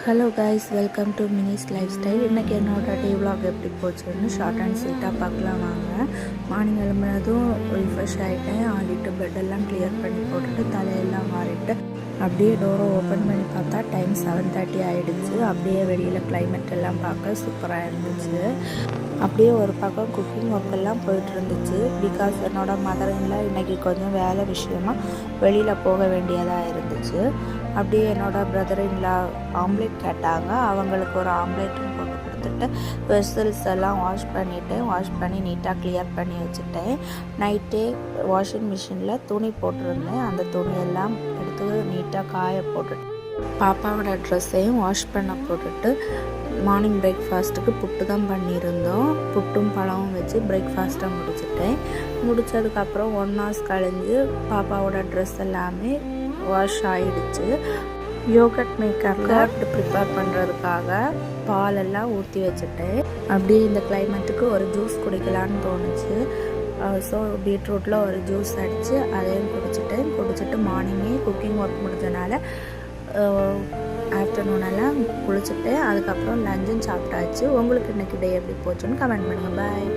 Hello guys, welcome to Mini's life style. இன்றைக்கி என்னோட டே vlog எப்படி போச்சுன்னு ஷார்ட் அண்ட் ஸ்வீட்டாக பார்க்கலாம் வாங்க. மார்னிங் எழும்புனதும் ரிஃப்ரெஷ் ஆகிட்டேன். ஆடிட்டு பெட்டெல்லாம் கிளியர் பண்ணி போட்டுட்டு தலையெல்லாம் மாறிட்டு அப்படியே டோரை ஓப்பன் பண்ணி பார்த்தா டைம் 7:30 ஆகிடுச்சு. அப்படியே வெளியில் கிளைமேட் எல்லாம் பார்க்க சூப்பராக இருந்துச்சு. அப்படியே ஒரு பக்கம் குக்கிங் ஒர்க்கெல்லாம் போயிட்டு இருந்துச்சு. பிகாஸ் என்னோடய மதரின்லாம் இன்றைக்கி கொஞ்சம் வேலை விஷயமாக வெளியில் போக வேண்டியதாக இருந்துச்சு. அப்படியே என்னோடய பிரதரின்லா ஆம்லேட் கேட்டாங்க. அவங்களுக்கு ஒரு ஆம்லேட்டும் போட்டு கொடுத்துட்டு வெசல்ஸ் எல்லாம் வாஷ் பண்ணி நீட்டாக கிளியர் பண்ணி வச்சுட்டேன். நைட்டே வாஷிங் மிஷினில் துணி போட்டிருந்தேன். அந்த துணியெல்லாம் எடுத்து நீட்டாக காய போட்டுட்டு பாப்பாவோட ட்ரெஸ்ஸையும் வாஷ் பண்ண போட்டுட்டு மார்னிங் பிரேக்ஃபாஸ்ட்டுக்கு புட்டு தான் பண்ணியிருந்தோம். புட்டும் பழமும் வச்சு பிரேக்ஃபாஸ்ட்டை முடித்ததுக்கப்புறம் 1 hours கழிஞ்சு பாப்பாவோட ட்ரெஸ் எல்லாமே வாஷ் ஆகிடுச்சு. யோகட் மேக்கரில் ப்ரிப்பேர் பண்ணுறதுக்காக பாலெல்லாம் ஊற்றி வச்சுட்டேன். அப்படியே இந்த கிளைமேட்டுக்கு ஒரு ஜூஸ் குடிக்கலான்னு தோணுச்சு. ஸோ பீட்ரூட்டில் ஒரு ஜூஸ் அடித்து அதையும் குடிச்சிட்டு மார்னிங்கே குக்கிங் ஒர்க் முடிஞ்சனால ஆஃப்டர்நூனெல்லாம் குளிச்சுட்டு அதுக்கப்புறம் லஞ்சும் சாப்பிட்டாச்சு. உங்களுக்கு இன்றைக்கி டே எப்படி போச்சுன்னு கமெண்ட் பண்ணுங்கள். பாய்.